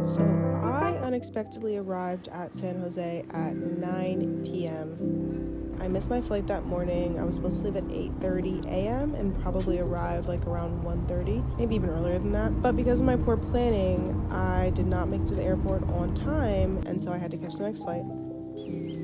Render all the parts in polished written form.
So I unexpectedly arrived at San Jose at 9 p.m. I missed my flight that morning. I was supposed to leave at 8:30 a.m. and probably arrive like around 1:30, maybe even earlier than that. But because of my poor planning, I did not make it to the airport on time, and so I had to catch the next flight.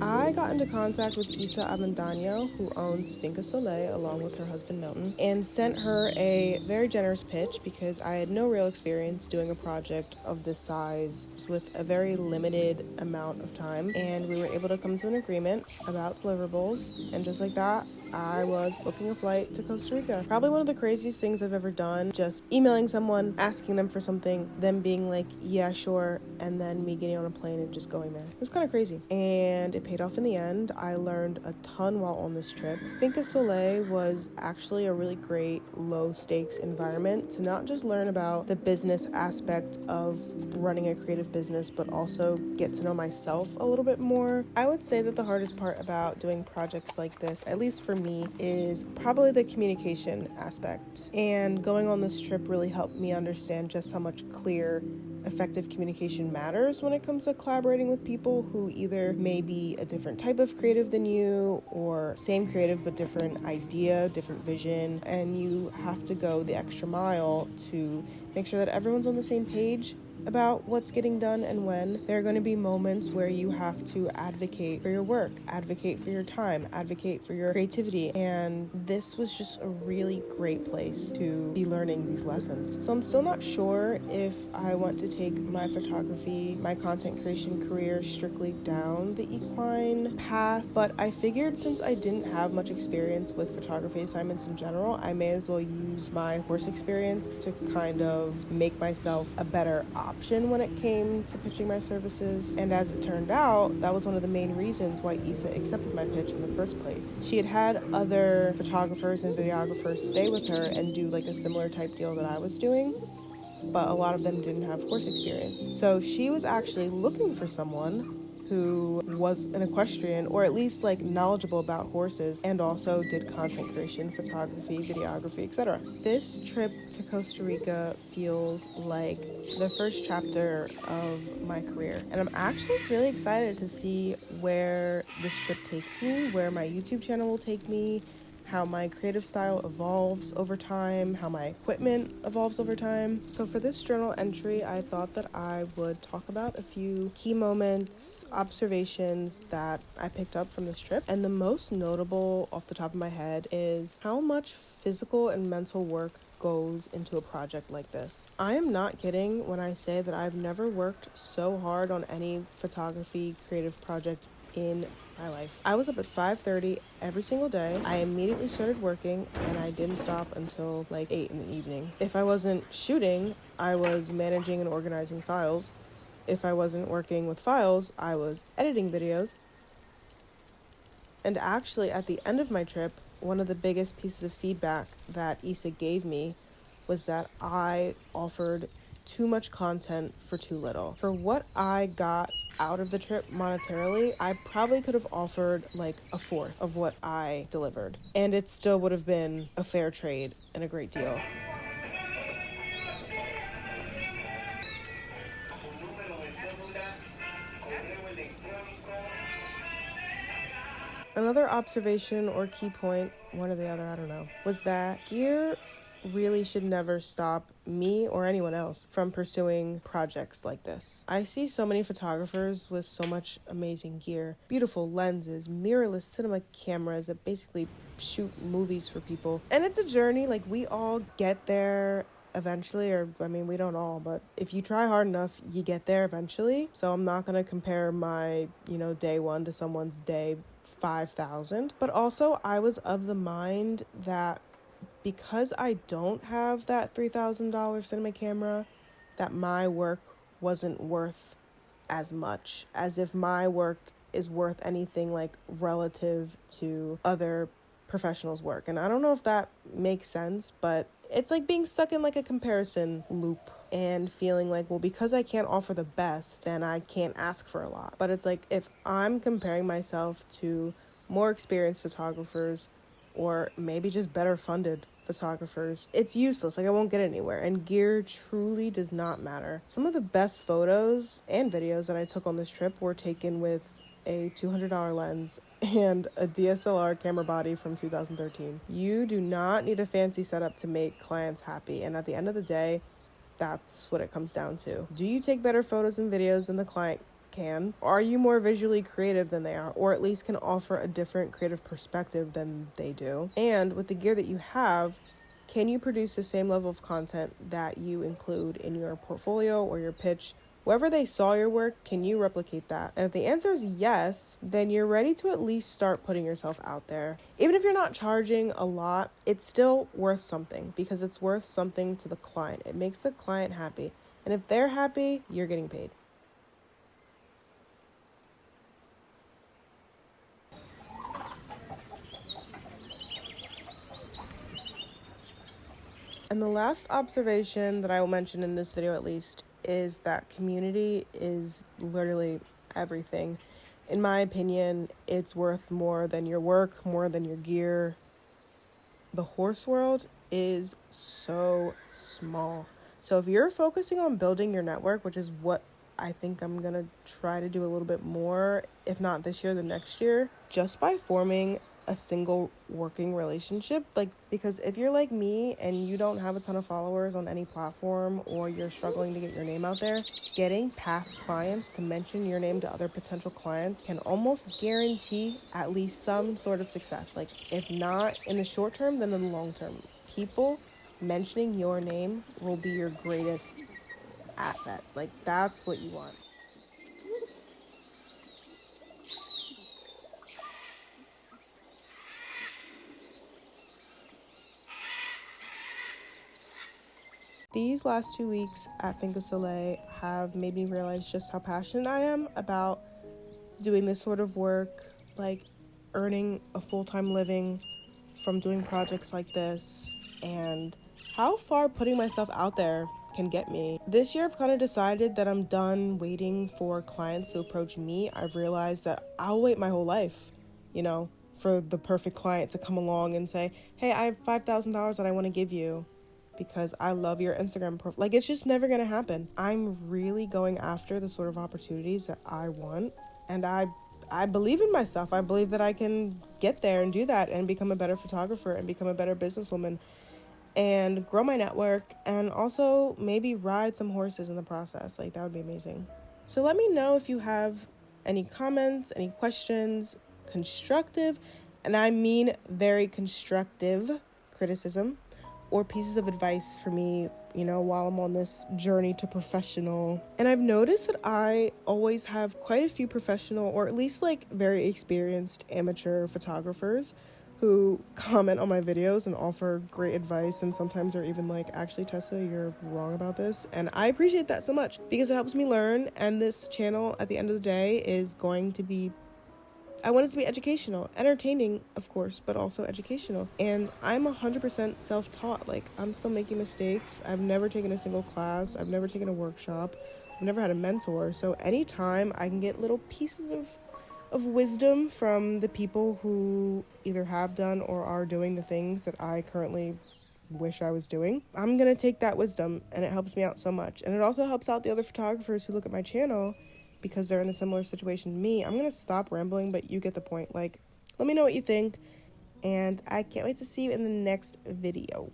I got into contact with Avendaño, who owns Finca Soley, along with her husband Milton, and sent her a very generous pitch because I had no real experience doing a project of this size with a very limited amount of time, and we were able to come to an agreement about deliverables, and just like that, I was booking a flight to Costa Rica. Probably one of the craziest things I've ever done, just emailing someone, asking them for something, them being like, yeah, sure, and then me getting on a plane and just going there. It was kind of crazy, and it paid off in the end. I learned a ton while on this trip. Finca Soley was actually a really great low-stakes environment to not just learn about the business aspect of running a creative business, but also get to know myself a little bit more. I would say that the hardest part about doing projects like this, at least for me, is probably the communication aspect. And going on this trip really helped me understand just how much clear, effective communication matters when it comes to collaborating with people who either may be a different type of creative than you, or same creative but different idea, different vision, and you have to go the extra mile to make sure that everyone's on the same page about what's getting done and when. There are going to be moments where you have to advocate for your work, advocate for your time, advocate for your creativity, and this was just a really great place to be learning these lessons. So I'm still not sure if I want to take my photography, my content creation career strictly down the equine path, but I figured since I didn't have much experience with photography assignments in general, I may as well use my horse experience to kind of make myself a better option when it came to pitching my services. And as it turned out, that was one of the main reasons why Issa accepted my pitch in the first place. She had had other photographers and videographers stay with her and do like a similar type deal that I was doing, but a lot of them didn't have horse experience. So she was actually looking for someone who was an equestrian, or at least like knowledgeable about horses, and also did content creation, photography, videography, etc. This trip to Costa Rica feels like the first chapter of my career, and I'm actually really excited to see where this trip takes me, where my YouTube channel will take me, how my creative style evolves over time, how my equipment evolves over time. So for this journal entry, I thought that I would talk about a few key moments, observations that I picked up from this trip. And the most notable off the top of my head is how much physical and mental work goes into a project like this. I am not kidding when I say that I've never worked so hard on any photography creative project in my life. I was up at 5:30 every single day. I immediately started working and I didn't stop until like 8 in the evening. If I wasn't shooting, I was managing and organizing files. If I wasn't working with files, I was editing videos. And actually, at the end of my trip, one of the biggest pieces of feedback that Issa gave me was that I offered too much content for too little. For what I got out of the trip monetarily, I probably could have offered like a fourth of what I delivered, and it still would have been a fair trade and a great deal. Another observation or key point, one or the other, I don't know, was that gear really should never stop me or anyone else from pursuing projects like this. I see so many photographers with so much amazing gear, beautiful lenses, mirrorless cinema cameras that basically shoot movies for people. And it's a journey, like we all get there eventually, or I mean, we don't all, but if you try hard enough, you get there eventually. So I'm not going to compare my, day one to someone's day 5,000. But also, I was of the mind that because I don't have that $3,000 cinema camera, that my work wasn't worth as much as if my work is worth anything like relative to other professionals' work. And I don't know if that makes sense, but it's like being stuck in like a comparison loop and feeling like, well, because I can't offer the best, then I can't ask for a lot. But it's like, if I'm comparing myself to more experienced photographers or maybe just better funded photographers, it's useless. Like, I won't get anywhere. And gear truly does not matter. Some of the best photos and videos that I took on this trip were taken with a $200 lens and a DSLR camera body from 2013. You do not need a fancy setup to make clients happy. And at the end of the day, that's what it comes down to. Do you take better photos and videos than the client can? Are you more visually creative than they are, or at least can offer a different creative perspective than they do? And with the gear that you have, can you produce the same level of content that you include in your portfolio or your pitch? Wherever they saw your work, can you replicate that? And if the answer is yes, then you're ready to at least start putting yourself out there. Even if you're not charging a lot, it's still worth something because it's worth something to the client. It makes the client happy. And if they're happy, you're getting paid. And the last observation that I will mention in this video at least is that community is literally everything. In my opinion, it's worth more than your work, more than your gear. The horse world is so small. So if you're focusing on building your network, which is what I think I'm going to try to do a little bit more, if not this year, the next year, just by forming a single working relationship, because if you're like me and you don't have a ton of followers on any platform, or you're struggling to get your name out there, getting past clients to mention your name to other potential clients can almost guarantee at least some sort of success. Like, if not in the short term, then in the long term. People mentioning your name will be your greatest asset. Like, that's what you want. These last 2 weeks at Finca Soley have made me realize just how passionate I am about doing this sort of work, like earning a full-time living from doing projects like this, and how far putting myself out there can get me. This year I've kind of decided that I'm done waiting for clients to approach me. I've realized that I'll wait my whole life, for the perfect client to come along and say, hey, I have $5,000 that I want to give you because I love your Instagram profile. Like, it's just never gonna happen. I'm really going after the sort of opportunities that I want, and I believe in myself. I believe that I can get there and do that and become a better photographer and become a better businesswoman and grow my network, and also maybe ride some horses in the process. Like, that would be amazing. So let me know if you have any comments, any questions, constructive, and I mean very constructive criticism, or pieces of advice for me, while I'm on this journey to professional. And I've noticed that I always have quite a few professional, or at least like very experienced amateur photographers who comment on my videos and offer great advice, and sometimes are even like, actually, Tessa, you're wrong about this. And I appreciate that so much because it helps me learn. And this channel, at the end of the day, is going to be, I want it to be educational, entertaining, of course, but also educational. And I'm 100% self-taught. Like, I'm still making mistakes. I've never taken a single class. I've never taken a workshop. I've never had a mentor. So anytime I can get little pieces of wisdom from the people who either have done or are doing the things that I currently wish I was doing, I'm going to take that wisdom, and it helps me out so much. And it also helps out the other photographers who look at my channel because they're in a similar situation to me. I'm going to stop rambling, but you get the point. Like, let me know what you think, and I can't wait to see you in the next video.